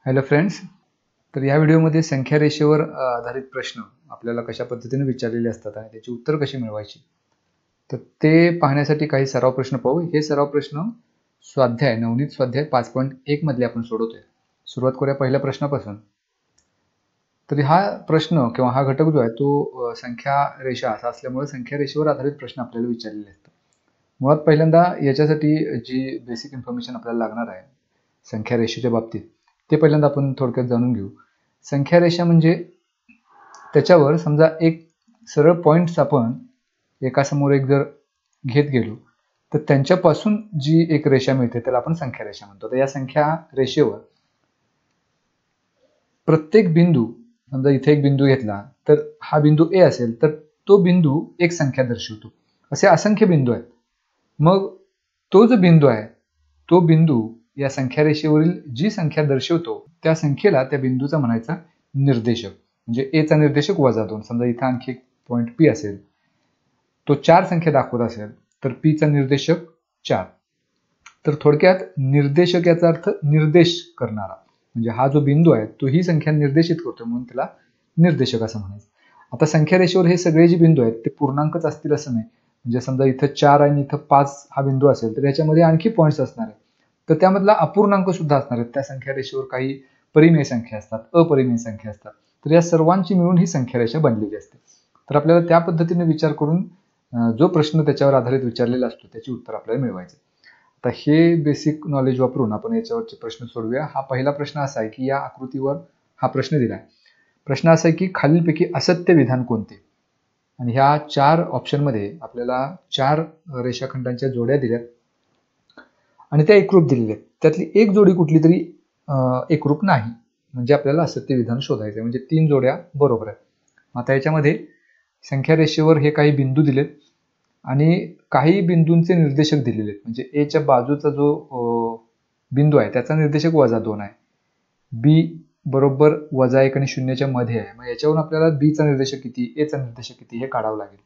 Hello friends, तर या व्हिडिओमध्ये संख्या रेषेवर आधारित प्रश्न आपल्याला कशा पद्धतीने विचारलेले असतात आणि त्याची उत्तर कशी मिळवायची तर ते पाहण्यासाठी काही सराव प्रश्न पाहू। हे सराव प्रश्न स्वाध्याय नवनीत स्वाध्याय 5.1 मधले आपण सोडवतोय। सुरुवात करूया पहिल्या प्रश्नापासून। तर हा प्रश्न किंवा हा घटक जो आहे तो संख्या रेषा असा असल्यामुळे संख्या रेषेवर आधारित प्रश्न आपल्याला विचारलेले असतात। मुळात पहिल्यांदा याच्यासाठी जी बेसिक इन्फॉर्मेशन आपल्याला लागणार आहे संख्या रेषेच्या बाबतीत ते पहिल्यांदा आपण थोडक्यात जाणून घेऊ। संख्या रेषा म्हणजे त्याच्यावर समजा एक सरळ पॉइंट्स आपण एकासमोर एक जर घेत गेलो तर त्यांच्यापासून जी एक रेषा मिळते त्याला आपण संख्या रेषा म्हणतो। तर या संख्या रेषेवर प्रत्येक बिंदू, समजा इथे एक बिंदू घेतला तर हा बिंदू ए असेल तर तो बिंदू एक संख्या दर्शवतो। असे असंख्य बिंदू आहेत। मग तो जो बिंदू आहे तो बिंदू या संख्या रेषेवरील जी संख्या दर्शवतो त्या संख्येला त्या बिंदूचा म्हणायचा निर्देशक। म्हणजे ए चा निर्देशक -2। समजा इथे आणखी एक पॉइंट पी असेल, तो 4 संख्या दाखवत असेल तर पी चा निर्देशक 4। तर थोडक्यात निर्देशक याचा अर्थ निर्देश करणारा, म्हणजे हा जो बिंदू आहे तो ही संख्या निर्देशित करतो म्हणून त्याला निर्देशक असं म्हणायचं। आता संख्या रेषेवर हे सगळे जे बिंदू आहेत ते पूर्णांकच असतील असं नाही। म्हणजे समजा इथं 4 आणि इथं 5 हा बिंदू असेल तर याच्यामध्ये आणखी पॉइंट्स असणार आहेत, तर त्यामधला अपूर्णांक सुद्धा असणार आहेत। त्या संख्या रेषेवर काही परिमेय संख्या असतात, अपरिमेय संख्या असतात, तर या सर्वांची मिळून ही संख्या रेषा बनलेली असते। तर आपल्याला त्या पद्धतीने विचार करून जो प्रश्न त्याच्यावर आधारित विचारलेला असतो त्याची उत्तर आपल्याला मिळवायचे। आता हे बेसिक नॉलेज वापरून आपण याच्यावरचे प्रश्न सोडवूया। हा पहिला प्रश्न असा आहे की या आकृतीवर हा प्रश्न दिलाय। प्रश्न असा आहे की खालीलपैकी असत्य विधान कोणते, आणि ह्या 4 ऑप्शन मध्ये आपल्याला 4 रेषाखंडांच्या जोड्या दिल्यात आणि त्या एकरूप दिलेल्या आहेत। त्यातली एक जोडी कुठली तरी एकरूप नाही, म्हणजे आपल्याला असत्य विधान शोधायचं आहे। म्हणजे 3 जोड्या बरोबर आहेत। आता याच्यामध्ये संख्या रेषेवर हे काही बिंदू दिलेत आणि काही बिंदूंचे निर्देशक दिलेले आहेत। म्हणजे ए च्या बाजूचा जो बिंदू आहे त्याचा निर्देशक -2 आहे, बी बरोबर -1 आणि 0च्या मध्ये आहे। मग याच्यावरून आपल्याला बी चा निर्देशक किती, ए चा निर्देशक किती हे काढावं लागेल।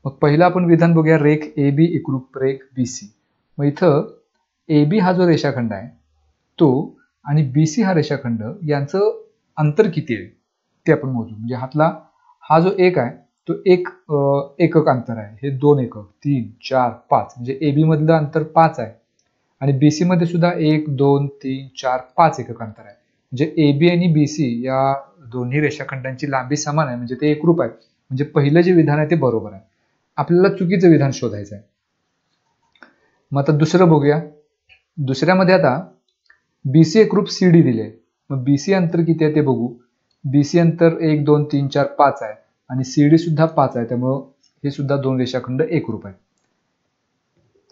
मग पहिलं आपण विधान बघूया, रेख ए बी एकरूप रेख बी सी। मग इथं ए बी हा जो रेषाखंड आहे तो आणि बी सी हा रेषाखंड यांचं अंतर किती आहे ते आपण मोजू। म्हणजे हा जो एक आहे तो एक एकक अंतर आहे, हे 2 एकक 3 4 5, म्हणजे ए बी मधलं अंतर 5 आहे आणि बी सी मध्ये सुद्धा 1 2 3 4 5 एकक अंतर आहे। म्हणजे ए बी आणि बी सी या दोन्ही रेषाखंडांची लांबी समान आहे, म्हणजे ते एकरूप आहे। म्हणजे पहिलं जे विधान आहे ते बरोबर आहे। आपल्याला चुकीचं विधान शोधायचं आहे। मग आता दुसरं बघूया। दुसऱ्यामध्ये आता बीसी एकरूप सीडी दिले, मग बीसी अंतर किती आहे ते बघू। बीसी अंतर 1 2 3 4 5 आहे आणि सीडी सुद्धा 5 आहे, त्यामुळे हे सुद्धा दोन रेषाखंड एकरूप आहेत।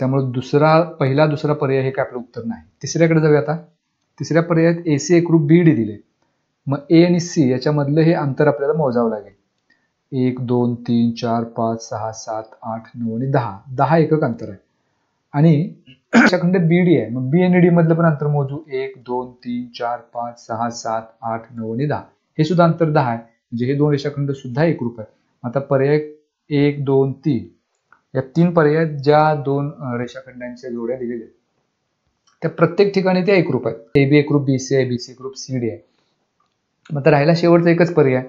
त्यामुळे पहिला दुसरा पर्याय हे काय आपलं उत्तर नाही। तिसऱ्याकडे जाऊया। आता तिसऱ्या पर्यायात एसी एकरूप बीडी दिले, मग ए आणि सी याच्यामधलं हे अंतर आपल्याला मोजावं लागेल। 1 2 3 4 5 6 7 8 9 आणि 10 एकक अंतर आहे आणि रेषाखंड बीडी आहे। मग बी आणि डी मधलं पण अंतर मोजू। 1 2 3 4 5 6 7 8 9 आणि 10, हे सुद्धा अंतर 10 आहे, म्हणजे हे दोन रेषाखंड सुद्धा एकरूप आहे। आता पर्याय 1 2 3 या 3 पर्यायात ज्या दोन रेषाखंडांच्या जोड्या दिलेल्या आहेत त्या प्रत्येक ठिकाणी त्या एकरूप आहेत। ए बी एकरूप बी सी आहे, बी सी एकरूप सी डी आहे। मग राहिला शेवटचा एकच पर्याय,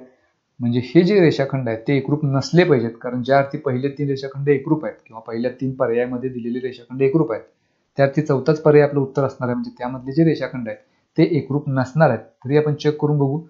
म्हणजे हे जे रेषाखंड आहेत ते एकरूप नसले पाहिजेत, कारण ज्या अर्थी पहिले 3 रेषाखंड एकरूप आहेत किंवा पहिल्या 3 पर्यायामध्ये दिलेले रेषाखंड एकरूप आहेत त्या अर्थी चौथाच पर्याय आपलं उत्तर असणार आहे। म्हणजे त्यामधले जे रेषाखंड आहेत ते एकरूप नसणार आहेत। तरी आपण चेक करून बघू।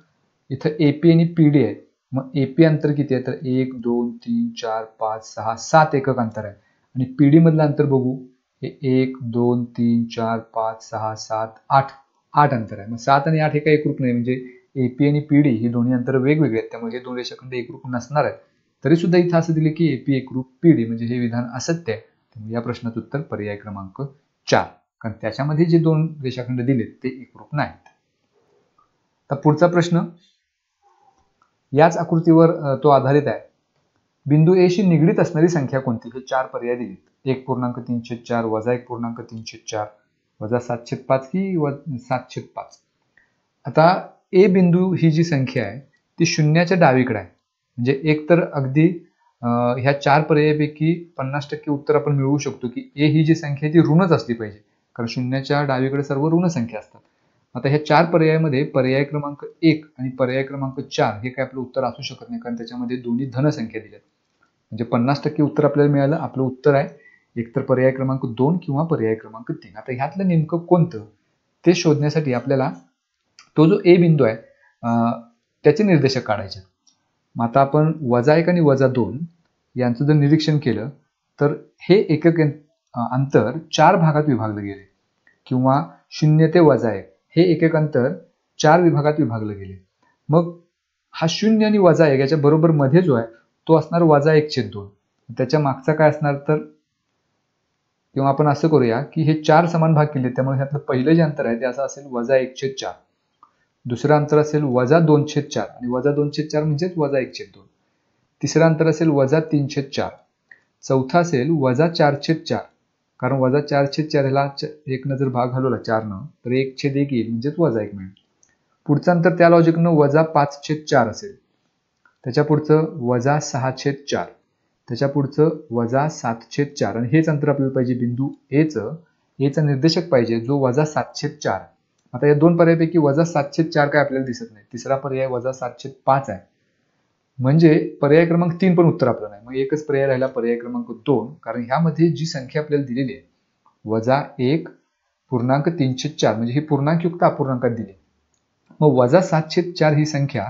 इथं एपी आणि पीडी आहे, मग एपी अंतर किती आहे तर 1 2 3 4 5 6 7 एकक अंतर आहे आणि पीडी मधलं अंतर बघू, हे 1 2 3 4 5 6 7 8 अंतर आहे। मग 7 आणि 8 हे काही एकरूप नाही, म्हणजे एपी आणि पीडी ही दोन्ही अंतर वेगवेगळे आहेत, त्यामुळे हे दोन रेषाखंड एकरूप नसणार आहेत। तरी सुद्धा इथं असं दिले की एपी एकरूप पीडी, म्हणजे हे विधान असत्य आहे। त्यामुळे या प्रश्नाचं उत्तर पर्याय क्रमांक 4, कारण त्याच्यामध्ये जे दोन रेषाखंड दिलेत ते एकरूप नाहीत। तर पुढचा प्रश्न याच आकृतीवर तो आधारित आहे। बिंदू ए शी निगडीत असणारी संख्या कोणती, हे 4 पर्याय दिलेत। 1.3/4 वजा 1.3/4 वजा 7/5 की 7/5। आता ए बिंदू ही जी संख्या आहे ती शून्याच्या डावीकडे आहे, म्हणजे एक तर अगदी ह्या 4 पर्यायापैकी 50% उत्तर आपण मिळवू शकतो की ए ही जी संख्या आहे ती ऋणच असली पाहिजे, कारण शून्याच्या डावीकडे सर्व ऋण संख्या असतात। आता ह्या 4 पर्यायामध्ये पर्याय क्रमांक 1 आणि पर्याय क्रमांक 4 हे काय आपलं उत्तर असू शकत नाही, कारण त्याच्यामध्ये दोन्ही धनसंख्या दिल्यात. म्हणजे 50% उत्तर आपल्याला मिळालं. आपलं उत्तर आहे एकतर पर्याय क्रमांक 2 किंवा पर्याय क्रमांक 3. आता ह्यातलं नेमकं कोणतं ते शोधण्यासाठी आपल्याला तो जो ए बिंदू आहे त्याचे निर्देशक काढायचे. मग आता आपण -1 आणि -2 यांचं जर निरीक्षण केलं तर हे एकक अंतर 4 भागात विभागलं गेले, किंवा 0 ते -1 हे एकक अंतर 4 विभागात विभागलं गेले. मग हा 0 आणि -1 याच्या बरोबर मध्ये जो आहे तो असणार -1/2. त्याच्या मागचा काय असणार तर, किंवा आपण असं करूया की हे 4 समान भाग केले, त्यामुळे ह्यातलं पहिलं जे अंतर आहे ते असं असेल -1/4. दुसरं अंतर असेल -2/4 आणि -2/4 म्हणजेच -1/2. तिसरं अंतर असेल -3/4. चौथा असेल -4/4, कारण -4/4 ह्याला 1 जर भाग घालवला 4 तर 1/1 येईल, म्हणजेच -1 मिळेल. पुढचं अंतर त्या लॉजिकनं -5/4 असेल. त्याच्या पुढचं -6/4, त्याच्या पुढचं -7/4, आणि हेच अंतर आपल्याला पाहिजे बिंदू एचा निर्देशक पाहिजे जो -7/4. आता या दोन पर्यायापैकी -7/4 काय आपल्याला दिसत नाही. तिसरा पर्याय -7/5 आहे, म्हणजे पर्याय क्रमांक 3 पण उत्तर आपलं नाही. मग एकच पर्याय राहिला, पर्याय क्रमांक 2, कारण ह्यामध्ये जी संख्या आपल्याला दिलेली आहे -1.304, म्हणजे ही पूर्णांकयुक्त अपूर्णांकात दिली. मग -7/4 ही संख्या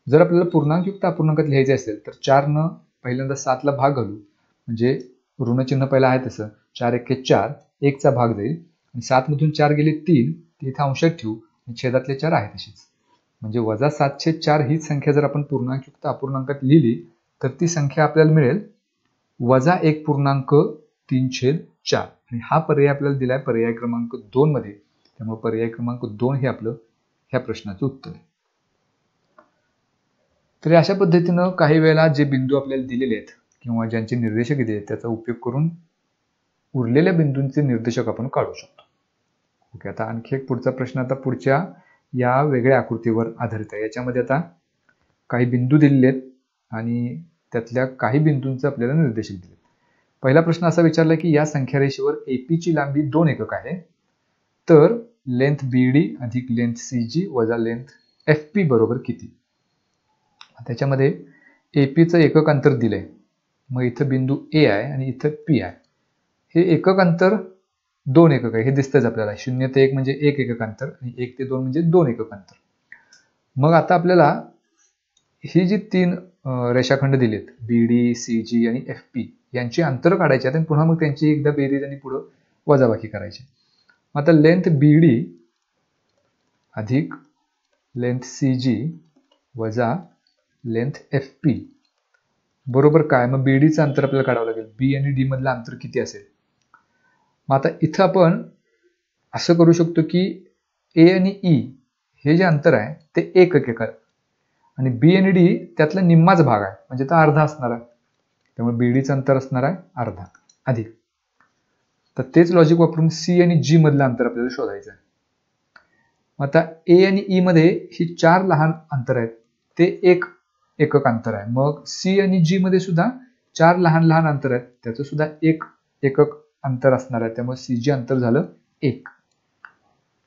जर आपल्याला पूर्णांकयुक्त अपूर्णांकात लिहायची असेल तर 4 न पहिल्यांदा 7 ला भाग घालू, म्हणजे ऋणचिन्ह पहिला आहे तसं 4 × 4, 1 चा भाग जाईल, आणि 7 मधून 4 गेले 3, ते इथे अंशात ठेवू, आणि छेदातले 4 आहे तशीच. म्हणजे -7/4 ही संख्या जर आपण पूर्णांकयुक्त अपूर्णांकात लिहिली तर ती संख्या आपल्याला मिळेल -1.304, आणि हा पर्याय आपल्याला दिलाय पर्याय क्रमांक 2 मध्ये. त्यामुळे पर्याय क्रमांक 2 हे आपलं ह्या प्रश्नाचं उत्तर आहे. तर अशा पद्धतीनं काही वेळेला जे बिंदू आपल्याला दिलेले आहेत किंवा ज्यांचे निर्देशक दिले आहेत त्याचा उपयोग करून उरलेल्या बिंदूंचे निर्देशक आपण काढू शकतो. ओके, आता आणखी एक पुढचा प्रश्न आता पुढच्या या वेगळ्या आकृतीवर आधारित आहे. याच्यामध्ये आता काही बिंदू दिलेले आहेत आणि त्यातल्या काही बिंदूंचे आपल्याला निर्देशक दिले. पहिला प्रश्न असा विचारला की या संख्या रेषेवर AP ची लांबी 2 एकक आहे, तर लेंथ BD अधिक लेंथ CG वजा लेंथ FP बरोबर किती? त्याच्यामध्ये AP चं एकक अंतर दिलंय. मग इथं बिंदू A आहे आणि इथं P आहे. हे एकक अंतर 2 एकक आहे, हे दिसतंच आपल्याला. 0 ते 1 म्हणजे 1 एकक अंतर, आणि 1 ते 2 म्हणजे 2 एकक अंतर. मग आता आपल्याला ही जी 3 रेषाखंड दिलेत BD, CG आणि FP यांची अंतर काढायची आहेत, आणि पुन्हा मग त्यांची एकदा बेरीज आणि पुढं वजाबाकी करायची. आता लेंथ BD अधिक लेंथ CG वजा लेंथ FP बरोबर काय? मग BDचं अंतर आपल्याला काढावं लागेल. B आणि D मधलं अंतर किती असेल? मग आता इथं आपण असं करू शकतो की A आणि E हे जे अंतर आहे ते 1 एकक आहे, आणि B आणि D त्यातला निम्माच भाग आहे, म्हणजे तो अर्धा असणार आहे. त्यामुळे BDचं अंतर असणार आहे अर्धा अधिक. तर तेच लॉजिक वापरून C आणि G मधलं अंतर आपल्याला शोधायचं आहे. आता A आणि E मध्ये ही 4 लहान अंतर आहेत, ते 1 एकक अंतर आहे. मग C आणि G मध्ये सुद्धा 4 लहान लहान अंतर आहेत, त्याचं सुद्धा 1 एकक अंतर असणार आहे. त्यामुळे CG अंतर झालं 1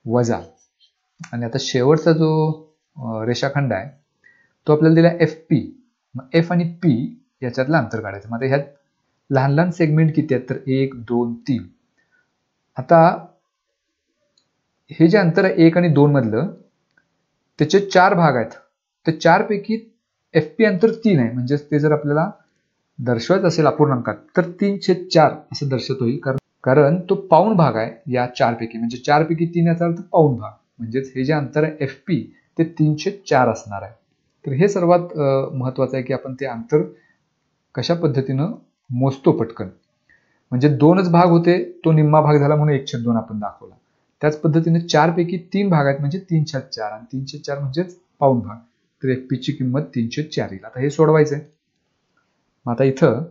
वजा, आणि आता शेवटचा जो रेषाखंड आहे तो आपल्याला दिला FP. मग F आणि P याच्यातलं अंतर काढायचं. मग आता ह्यात लहान लहान सेगमेंट किती आहेत तर 1, 2, 3. आता हे जे अंतर आहे 1 आणि 2 मधलं, त्याचे 4 भाग आहेत. तर 4 पैकी FP अंतर 3 आहे, म्हणजे ते जर आपल्याला दर्शवायचं असेल अपूर्णांकात तर 3/4 असं दर्शवता येईल, कारण तो पाऊण भाग आहे या 4 पैकी. म्हणजे 4 पैकी 3 याचा अर्थ पाऊण भाग, म्हणजेच हे जे अंतर आहे FP ते 3/4 असणार आहे. तर हे सर्वात महत्वाचं आहे की आपण ते अंतर कशा पद्धतीनं मोजतो पटकन. म्हणजे 2च भाग होते, तो निम्मा भाग झाला म्हणून 1/2 आपण दाखवला. त्याच पद्धतीने 4 पैकी 3 भाग आहेत, म्हणजे 3/4, आणि 3/4 म्हणजेच पाऊण भाग. तर FP ची किंमत 3/4 येईल. आता हे सोडवायचं आहे. मग आता इथं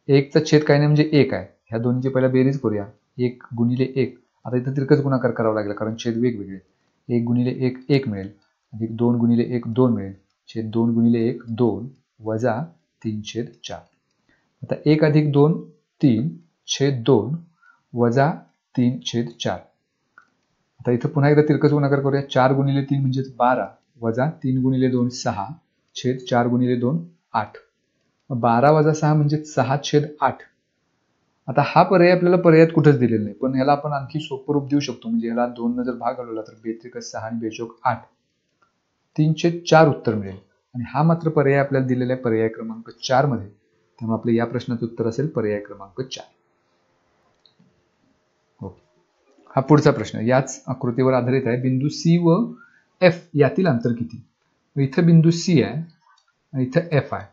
1चा छेद काय नाही म्हणजे 1 आहे. ह्या दोन्हीची पहिला बेरीज करूया. 1 गुणिले 1. आता इथं तिरकस गुणाकार करावा लागेल, कारण छेद वेगवेगळे. 1 गुणिले 1 1 मिळेल, अधिक 2 गुणिले 1 2 मिळेल, छेद 2 गुणिले 1 2 वजा 3/4. आता 1 अधिक 2 3 छेद 2 वजा 3/4. आता इथं पुन्हा एकदा तिरकस गुणाकार करूया. 4 गुणिले 3 म्हणजे 12 वजा 3 गुणिले 2 6 छेद 4 गुणिले 2 8. 12 वजा 6 म्हणजे 6 छेद 8. आता हा पर्याय आपल्याला पर्यायात कुठेच दिलेला नाही, पण ह्याला आपण आणखी सोपं रूप देऊ शकतो. म्हणजे ह्याला 2 न जर भाग घालवला तर 2 त्रिक 6 आणि 2 चौक 8 3/4 उत्तर मिळेल. आणि हा मात्र पर्याय आपल्याला दिलेला आहे पर्याय क्रमांक 4 मध्ये. त्यामुळे आपलं या प्रश्नाचं उत्तर असेल पर्याय क्रमांक 4. हा पुढचा प्रश्न याच आकृतीवर आधारित आहे. बिंदू सी व एफ यातील अंतर किती? इथं बिंदू सी आहे आणि इथं एफ आहे.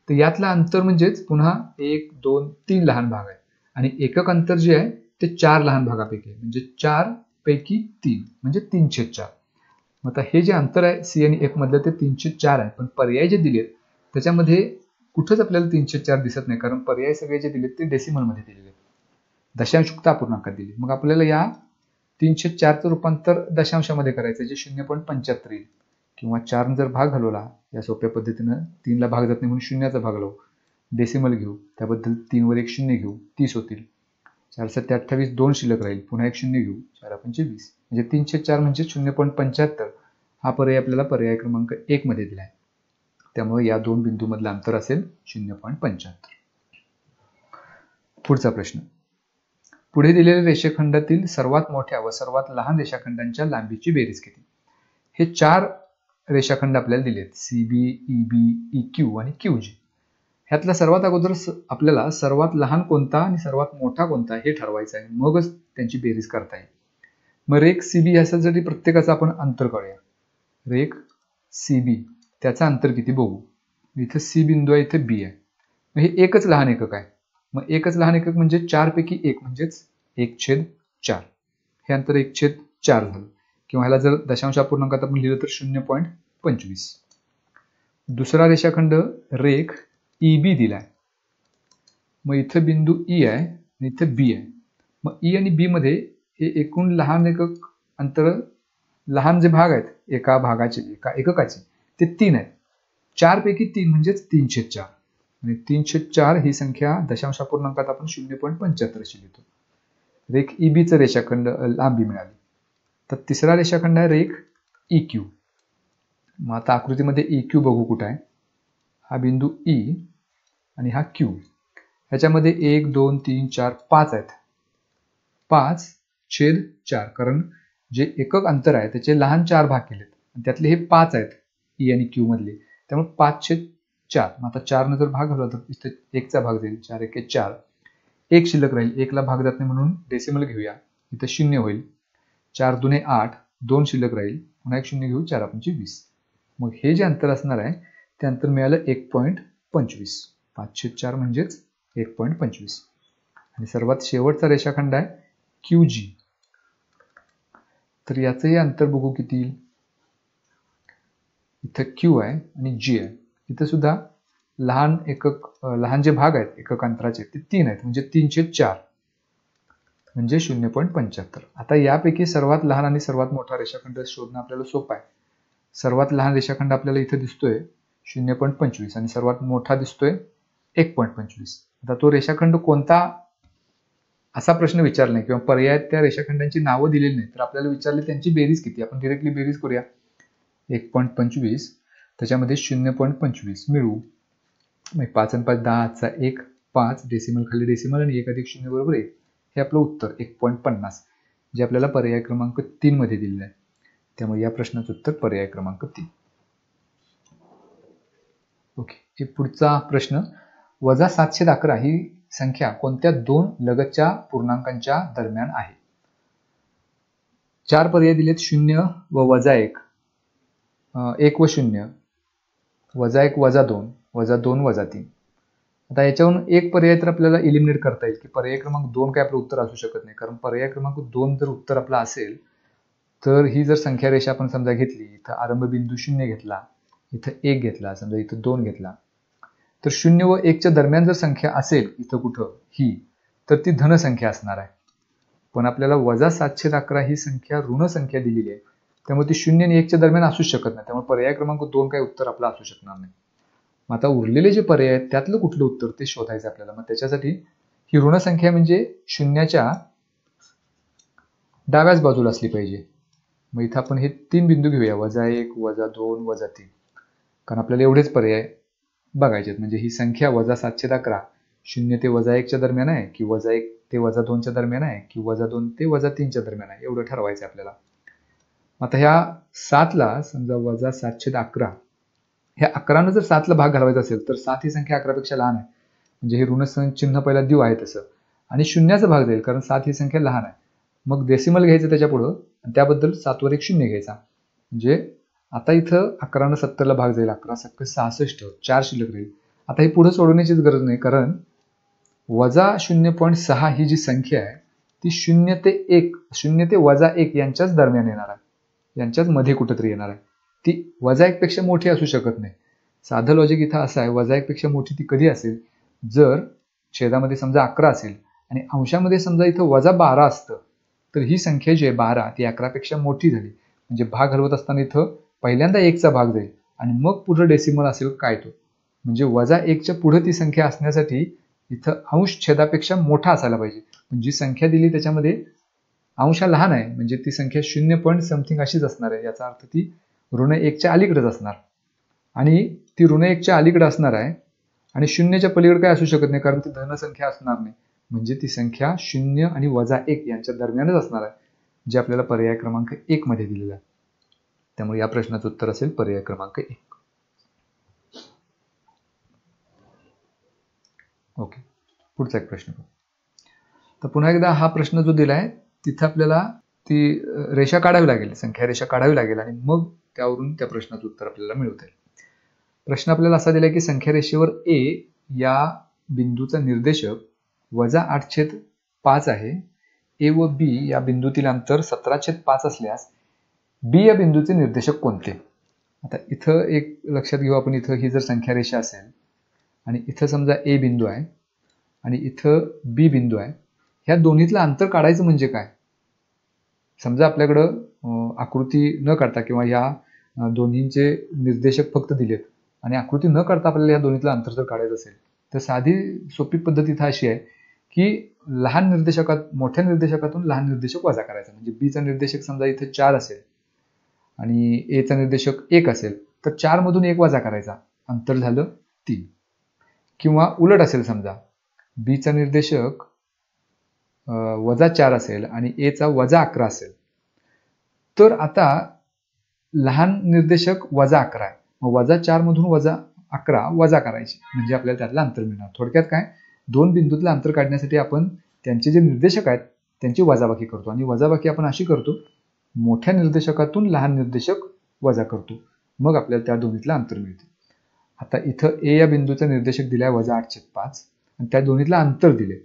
तर यातलं अंतर म्हणजेच पुन्हा 1 2 3 लहान भाग आहे आणि एकक अंतर जे आहे ते 4 लहान भागापैकी आहे. म्हणजे 4 पैकी 3 म्हणजे 3/4. मग आता हे जे अंतर आहे सी आणि एफ मधलं ते 3/4 आहे. पण पर्याय जे दिलेत त्याच्यामध्ये कुठंच आपल्याला 3/4 दिसत नाही, कारण पर्याय सगळे जे दिलेत ते डेसिमल मध्ये दिलेले, दशांशयुक्त अपूर्णांकात दिले. मग आपल्याला या 3/4चं रूपांतर दशांशामध्ये करायचं जे 0.75 येईल. किंवा 4 जर भाग घालवला या सोप्या पद्धतीनं 3 ला भाग जात नाही म्हणून शून्याचा भाग लावू, डेसिमल घेऊ, त्याबद्दल 3 वर एक शून्य घेऊ, 30 होतील. 4 7 28 2 शिल्लक राहील, पुन्हा एक शून्य घेऊ, 4 5 20. म्हणजे 3/4 म्हणजे 0.75. हा पर्याय आपल्याला पर्याय क्रमांक 1 मध्ये दिला आहे. त्यामुळे या दोन बिंदूमधलं अंतर असेल 0.75. पुढचा प्रश्न. पुढे दिलेल्या रेषाखंडातील सर्वात मोठ्या व सर्वात लहान रेषाखंडांच्या लांबीची बेरीज किती? हे 4 रेषाखंड आपल्याला दिलेत, सीबी, ईबी, इक्यू आणि क्यूजी. ह्यातला सर्वात अगोदर आपल्याला सर्वात लहान कोणता आणि सर्वात मोठा कोणता हे ठरवायचं आहे, मगच त्यांची बेरीज करता येईल. मग रेख सीबी यासाठी प्रत्येकाचं आपण अंतर काढूया. रेख सीबी त्याचं अंतर किती बघू. इथं सी बिंदू आहे, इथे बी आहे. मग हे एकच लहान एकक आहे. मग एकच लहान एकक म्हणजे 4 पैकी 1 म्हणजेच 1/4. हे अंतर 1/4 झालं. किंवा ह्याला जर दशांश अपूर्णांकात आपण लिहिलं तर 0.25. दुसरा रेषाखंड रेख ईबी दिलाय. मग इथं बिंदू ई आहे आणि इथं बी आहे. मग ई आणि बी मध्ये हे एकूण लहान एकक अंतर, लहान जे भाग आहेत एका भागाचे एका एककाचे ते 3 आहेत. 4 पैकी 3 म्हणजेच 3/4 आणि 3/4 ही संख्या दशांश अपूर्णांकात आपण 0.75 अशी लिहितो. रेख ईबीचं रेषाखंड लांबी मिळाली. तर तिसरा रेषाखंड आहे रेख इक्यू. मग आता आकृतीमध्ये इक्यू बघू कुठं आहे. हा बिंदू ई आणि हा क्यू. ह्याच्यामध्ये 1 2 3 4 5 आहेत. 5/4 कारण जे एकक अंतर आहे त्याचे लहान 4 भाग केलेत आणि त्यातले हे 5 आहेत ई आणि क्यू मधले. त्यामुळे 5/4. मग आता 4 न जर भाग घालवला तर इथे 1 चा भाग जाईल, 4 1 4. 1 शिल्लक राहील, 1 ला भाग जात नाही म्हणून डेसिमल घेऊया, इथं 0 होईल. 4 2 8, 2 शिल्लक राहील, पुन्हा एक शून्य घेऊ, 4 5 20. मग हे जे अंतर असणार आहे ते अंतर मिळालं 1.25. 5/4 म्हणजेच 1.25. आणि सर्वात शेवटचा रेषाखंड आहे क्यूजी. तर याचंही अंतर बघू किती. इथं क्यू आहे आणि जी आहे. इथं सुद्धा लहान एकक, लहान जे भाग आहेत एकक अंतराचे ते 3 आहेत, म्हणजे 3/4 म्हणजे 0.75. आता यापैकी सर्वात लहान आणि सर्वात मोठा रेषाखंड शोधणं आपल्याला सोपं आहे. सर्वात लहान रेषाखंड आपल्याला इथे दिसतोय 0.25 आणि सर्वात मोठा दिसतोय 1.25. आता तो रेषाखंड कोणता असा प्रश्न विचारला नाही किंवा पर्यायात त्या रेषाखंडांची नावं दिलेली नाही, तर आपल्याला विचारले त्यांची बेरीज किती. आपण डिरेक्टली बेरीज करूया. 1.25 त्याच्यामध्ये 0.25 मिळवू. 5 आणि 5 10 1, 5 डेसिमल खाली डेसिमल आणि 1 अधिक 0 बरोबर 1. हे आपलं उत्तर 1.50 जे आपल्याला पर्याय क्रमांक 3 मध्ये दिलेलं आहे. त्यामुळे या प्रश्नाचं उत्तर पर्याय क्रमांक 3. ओके. हे पुढचा प्रश्न. वजा 711 ही संख्या कोणत्या दोन लगतच्या पूर्णांकांच्या दरम्यान आहे? 4 पर्याय दिलेत, 0 व -1, 1 व 0, -1 -2, -2 -3. आता याच्यावरून एक पर्याय तर आपल्याला इलिमिनेट करता येईल की पर्याय क्रमांक 2 काय आपलं उत्तर असू शकत नाही, कारण पर्याय क्रमांक 2 जर उत्तर आपलं असेल तर ही जर संख्या रेषा आपण समजा घेतली, इथं आरंभ बिंदू 0 घेतला, इथं 1 घेतला, समजा इथं 2 घेतला, तर 0 व 1 च्या दरम्यान जर संख्या असेल इथं कुठं ही, तर ती धन संख्या असणार आहे. पण आपल्याला वजा 711 ही संख्या ऋण संख्या दिलेली आहे, त्यामुळे ती 0 आणि 1 च्या दरम्यान असू शकत नाही. त्यामुळे पर्याय क्रमांक 2 काय उत्तर आपलं असू शकणार नाही. मग आता उरलेले जे पर्याय आहेत त्यातलं कुठलं उत्तर ते शोधायचं आपल्याला. मग त्याच्यासाठी ही ऋण संख्या म्हणजे 0च्या डाव्याच बाजूला असली पाहिजे. मग इथं आपण हे 3 बिंदू घेऊया, -1, -2, -3, कारण आपल्याला एवढेच पर्याय बघायचे आहेत. म्हणजे ही संख्या -711 0 ते -1 दरम्यान आहे की -1 ते -2 दरम्यान आहे की -2 ते -3 दरम्यान आहे, एवढं ठरवायचं आहे आपल्याला. आता ह्या 7ला समजा -711, ह्या 11नं जर 7ला भाग घालवायचा असेल तर 7 ही संख्या 11पेक्षा लहान आहे, म्हणजे हे ऋण चिन्ह पहिला देऊ आहे तसं, आणि शून्याचा भाग जाईल कारण 7 ही संख्या लहान आहे. मग डेसिमल घ्यायचं त्याच्या पुढं आणि त्याबद्दल 7 वर एक शून्य घ्यायचा. म्हणजे आता इथं 11नं 70ला भाग जाईल, 11 × 66, 4 शिल्लक राहील. आता ही पुढे सोडवण्याचीच गरज नाही, कारण -0.6 ही जी संख्या आहे ती 0 ते 1 यांच्याच दरम्यान येणार आहे, यांच्याच मध्ये कुठेतरी येणार आहे. ती -1 पेक्षा मोठी असू शकत नाही. साधं लॉजिक इथं असं आहे, -1 पेक्षा मोठी ती कधी असेल, जर छेदामध्ये समजा 11 असेल आणि अंशामध्ये समजा इथं -12 असतं, तर ही संख्या जी आहे 12 ती 11पेक्षा मोठी झाली. म्हणजे भाग घालवत असताना इथं पहिल्यांदा 1चा भाग जाईल आणि मग पुढे डेसिमल असेल काय तो, म्हणजे -1च्या पुढे ती संख्या असण्यासाठी इथं अंश छेदापेक्षा मोठा असायला पाहिजे. जी संख्या दिली त्याच्यामध्ये अंश हा लहान आहे, म्हणजे ती संख्या 0 समथिंग अशीच असणार आहे. याचा अर्थ ती -1च्या अलीकडेच असणार, आणि ती -1च्या अलीकडे असणार आहे आणि 0च्या पलीकडे काय असू शकत नाही, कारण ती धन संख्या असणार नाही. म्हणजे ती संख्या 0 आणि -1 यांच्या दरम्यानच असणार आहे, जे आपल्याला पर्याय क्रमांक 1 मध्ये दिलेलं आहे. त्यामुळे या प्रश्नाचं उत्तर असेल पर्याय क्रमांक 1. ओके, पुढचा एक प्रश्न. तर पुन्हा एकदा हा प्रश्न जो दिलाय तिथं आपल्याला ती रेषा काढावी लागेल, संख्या रेषा काढावी लागेल, आणि मग त्यावरून त्या प्रश्नाचं उत्तर आपल्याला मिळवता येईल. प्रश्न आपल्याला असा दिलाय की संख्या रेषेवर A या बिंदूचा निर्देशक -8/5 आहे. A व B या बिंदूतील अंतर 17/5 असल्यास B या बिंदूचे निर्देशक कोणते? आता इथं एक लक्षात घेऊ आपण, इथं ही जर संख्या रेषा असेल आणि इथं समजा A बिंदू आहे आणि इथं B बिंदू आहे, ह्या दोन्हीतलं अंतर काढायचं म्हणजे काय? समजा आपल्याकडं आकृती न काढता किंवा या दोन्हींचे निर्देशक फक्त दिलेत आणि आकृती न काढता आपल्याला या दोन्हीतलं अंतर जर काढायचं असेल तर साधी सोपी पद्धत इथं अशी आहे की लहान निर्देशकात मोठ्या निर्देशकातून लहान निर्देशक वजा करायचा. म्हणजे बीचा निर्देशक समजा इथं 4 असेल आणि एचा निर्देशक 1 असेल तर 4 मधून 1 वजा करायचा, अंतर झालं 3. किंवा उलट असेल, समजा बीचा निर्देशक -4 असेल आणि एचा -11 असेल, तर आता लहान निर्देशक -11 आहे, मग -4 मधून -11 वजा करायचे, म्हणजे आपल्याला त्यातलं अंतर मिळणार. थोडक्यात काय, दोन बिंदूतलं अंतर काढण्यासाठी आपण त्यांचे जे निर्देशक आहेत त्यांची वजाबाकी करतो, आणि वजाबाकी आपण अशी करतो, मोठ्या निर्देशकातून लहान निर्देशक वजा करतो, मग आपल्याला त्या दोन्हीतलं अंतर मिळते. आता इथं ए या बिंदूचा निर्देशक दिलाय -8/5 आणि त्या दोन्हीतलं अंतर दिले.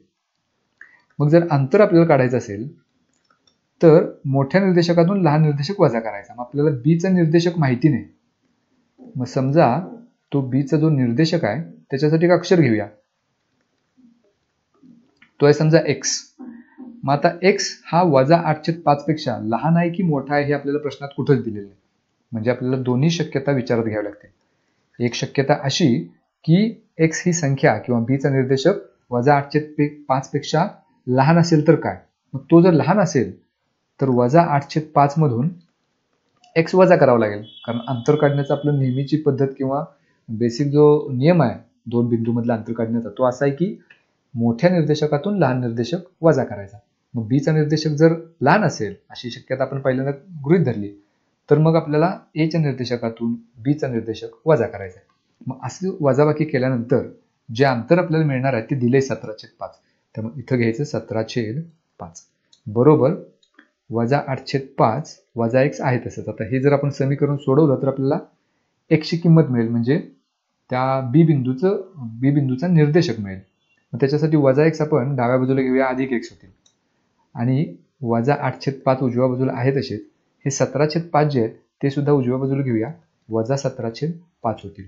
मग जर अंतर आपल्याला काढायचं असेल तर मोठ्या निर्देशकातून लहान निर्देशक वजा करायचा. मग आपल्याला बीचा निर्देशक माहिती नाही, मग समजा तो बीचा जो निर्देशक आहे त्याच्यासाठी एक अक्षर घेऊया, तो आहे समजा x. मग आता x हा -8/5 पेक्षा लहान आहे की मोठा आहे हे आपल्याला प्रश्नात कुठंच दिलेलं नाही, म्हणजे आपल्याला दोन्ही शक्यता विचारात घ्याव्या लागतील. एक शक्यता अशी की x ही संख्या किंवा बीचा निर्देशक -8/5 पेक्षा लहान असेल तर काय, मग तो जर लहान असेल तर -8/5 मधून x वजा करावा लागेल, कारण अंतर काढण्याचा आपलं नेहमीची पद्धत किंवा बेसिक जो नियम आहे दोन बिंदूमधला अंतर काढण्याचा तो असा आहे की मोठ्या निर्देशकातून लहान निर्देशक वजा करायचा. मग बीचा निर्देशक जर लहान असेल अशी शक्यता आपण पहिल्यांदा गृहीत धरली, तर मग आपल्याला एच्या निर्देशकातून बीचा निर्देशक वजा करायचा. मग अशी वजाबाकी केल्यानंतर जे अंतर आपल्याला मिळणार आहे ते दिले 17/5. त्यामुळे इथं घ्यायचं 17/5 बरोबर -8/5 वजा x आहे तसंच. आता हे जर आपण समीकरण सोडवलं तर आपल्याला x ची किंमत मिळेल, म्हणजे त्या बी बिंदूचा निर्देशक मिळेल. मग त्याच्यासाठी -x आपण डाव्या बाजूला घेऊया, +x होतील, आणि -8/5 उजव्या बाजूला आहे तसेच हे 17/5 जे आहेत ते सुद्धा उजव्या बाजूला घेऊया, -17/5 होतील.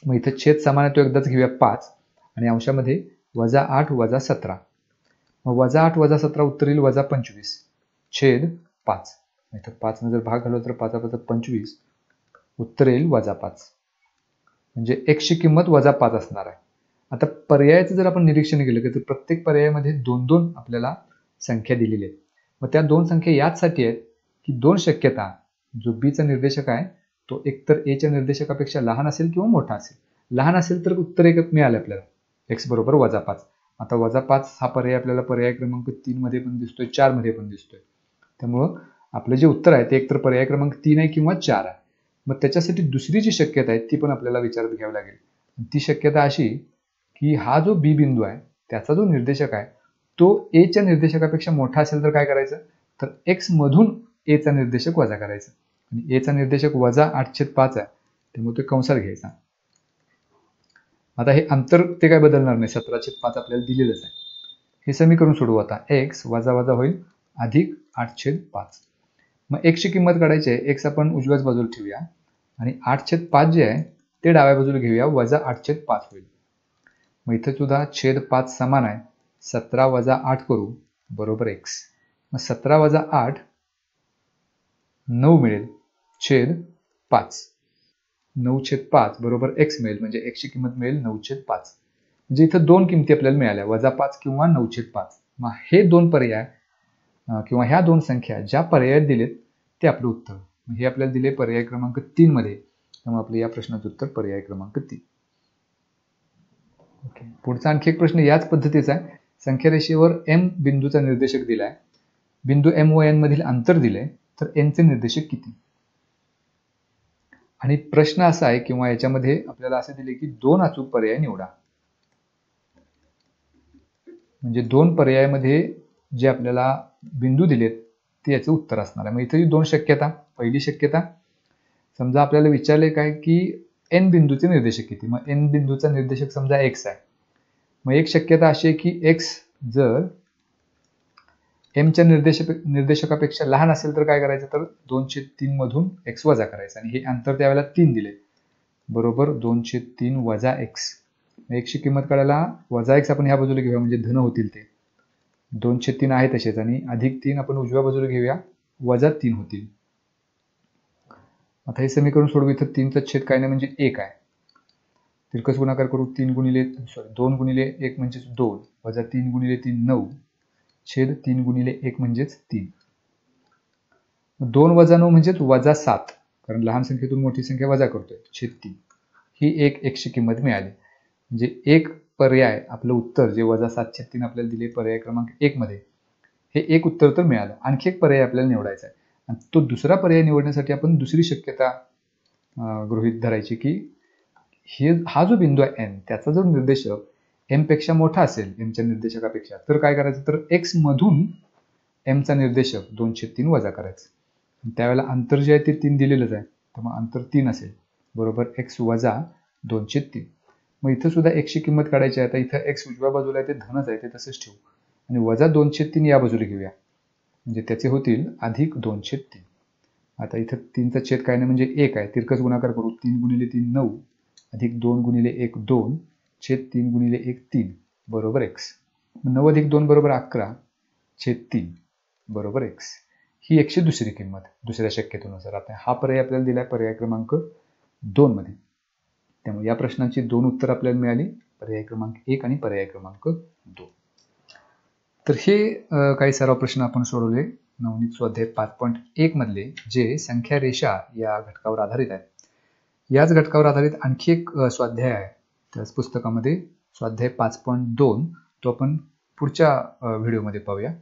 मग इथं छेद समान आहे तो एकदाच घेऊया 5, आणि अंशामध्ये -8 - 17, मग -8 - 17 उत्तर येईल -25/5. इथं 5 ने जर भाग घालवला तर 5 - 25 उत्तर येईल -5, म्हणजे x ची किंमत -5 असणार आहे. आता पर्यायाचं जर आपण निरीक्षण केलं तर प्रत्येक पर्यायामध्ये 2-2 आपल्याला संख्या दिलेली आहेत. मग त्या दोन संख्या याचसाठी आहेत की दोन शक्यता, जो बीचा निर्देशक आहे तो एकतर एच्या निर्देशकापेक्षा लहान असेल किंवा मोठा असेल. लहान असेल तर उत्तर एक मिळालं आपल्याला, x बरोबर -5. आता -5 हा पर्याय आपल्याला पर्याय क्रमांक 3 मध्ये पण दिसतोय, 4 मध्ये पण दिसतोय. त्यामुळं आपलं जे उत्तर आहे ते एकतर पर्याय क्रमांक 3 आहे किंवा 4 आहे. मग त्याच्यासाठी दुसरी जी शक्यता आहे ती पण आपल्याला विचारात घ्यावी लागेल. ती शक्यता अशी की हा जो बी बिंदू आहे त्याचा जो निर्देशक आहे तो एच्या निर्देशकापेक्षा मोठा असेल तर काय करायचं, तर x मधून एचा निर्देशक वजा करायचा. आणि एचा निर्देशक -8/5 आहे, त्यामुळे ते कंसात घ्यायचा. आता हे अंतर ते काय बदलणार नाही, 17/5 आपल्याला दिलेलंच आहे. हे समीकरण सोडवू आता. x वजा वजा होईल अधिक 8/5. मग x ची किंमत काढायची आहे. x आपण उजव्याच बाजूला ठेवूया आणि 8/5 जे आहे ते डाव्या बाजूला घेऊया, वजा 8/5 होईल. मग इथे सुद्धा छेद 5 समान आहे, 17 वजा 8 करू बरोबर x. मग 17 वजा 8 9 मिळेल छेद 5. 9/5 बरोबर x मिळेल, म्हणजे x ची किंमत मिळेल 9/5. म्हणजे इथं दोन किमती आपल्याला मिळाल्या, -5 किंवा 9/5. मग हे दोन पर्याय किंवा ह्या दोन संख्या ज्या पर्यायात दिलेत ते आपलं उत्तर. हे आपल्याला दिले पर्याय क्रमांक 3 मध्ये, त्यामुळे आपलं या प्रश्नाचं उत्तर पर्याय क्रमांक 3. ओके, पुढचा आणखी एक प्रश्न याच पद्धतीचा आहे. संख्या रेषेवर m बिंदूचा निर्देशक दिलाय, बिंदू m व n मधील अंतर दिलंय, तर n चे निर्देशक किती. आणि प्रश्न असा आहे किंवा याच्यामध्ये आपल्याला असे दिले की दोन अचूक पर्याय निवडा. म्हणजे दोन पर्यायामध्ये जे आपल्याला बिंदू दिलेत ते याचं उत्तर असणार आहे. मग इथे दोन शक्यता. पहिली शक्यता, समजा आपल्याला विचारले काय की n बिंदूचे निर्देशक किती. मग n बिंदूचा निर्देशक समजा x आहे. मग एक शक्यता अशी आहे की x जर m च्या निर्देशकापेक्षा लहान असेल तर काय करायचं, तर 2/3 मधून x वजा करायचं. आणि हे अंतर त्यावेळेला 3 दिले, बरोबर 2/3 वजा x. x ची किंमत काढायला वजा x आपण ह्या बाजूला घेऊया, म्हणजे धन होतील ते. 2/3 आहे तसेच, आणि अधिक 3 आपण उजव्या बाजूला घेऊया, वजा 3 होतील. आता हे समीकरण सोडवू. इथं 3चा छेद काय नाही म्हणजे 1 आहे. तिरकस गुणाकार करू. 2 गुणिले 1 म्हणजेच 2, वजा 3 गुणिले 3 9, छेद 3 गुणिले 1 म्हणजेच 3. 2 वजा 9 म्हणजेच वजा 7, कारण लहान संख्येतून मोठी संख्या वजा करतोय, छेद 3. ही एक x ची किंमत मिळाली. म्हणजे एक पर्याय आपलं उत्तर जे वजा 7/3 आपल्याला दिले पर्याय क्रमांक 1 मध्ये, हे एक उत्तर तर मिळालं. आणखी एक पर्याय आपल्याला निवडायचा आहे, आणि तो दुसरा पर्याय निवडण्यासाठी आपण दुसरी शक्यता गृहीत धरायची की हा जो बिंदू आहे n, त्याचा जो निर्देशक m पेक्षा मोठा असेल, m च्या निर्देशकापेक्षा, तर काय करायचं, तर x मधून m चा निर्देशक 2/3 वजा करायचं. त्यावेळेला अंतर जे आहे ते 3 दिलेलंच आहे, तर मग अंतर 3 असेल, बरोबर x वजा 2/3. मग इथं सुद्धा x ची किंमत काढायची आहे. आता इथं x उजव्या बाजूला आहे ते धनच आहे, ते तसंच ठेवू, आणि वजा 2/3 या बाजूला घेऊया, म्हणजे त्याचे होतील अधिक 2/3. आता इथं 3चा छेद काय नाही म्हणजे 1 आहे. तिरकस गुणाकार करू. 3 गुणिले 3 9, अधिक 2 गुणिले 1 2, छेद 3 गुणिले 1 3, बरोबर x. 9 अधिक 2 बरोबर 11, छेद 3, बरोबर x. ही x ची दुसरी किंमत दुसऱ्या शक्यतेनुसार. आता हा पर्याय आपल्याला दिलाय पर्याय क्रमांक 2 मध्ये, त्यामुळे या प्रश्नाची दोन उत्तर आपल्याला मिळाली, पर्याय क्रमांक 1 आणि पर्याय क्रमांक 2. तर हे काही सराव प्रश्न आपण सोडवले नवनीत स्वाध्याय 5.1 मधले, जे संख्या रेषा या घटकावर आधारित आहेत. याच घटकावर आधारित आणखी एक स्वाध्याय आहे त्याच पुस्तकामध्ये, स्वाध्याय 5.2, तो आपण पुढच्या व्हिडिओमध्ये पाहूया.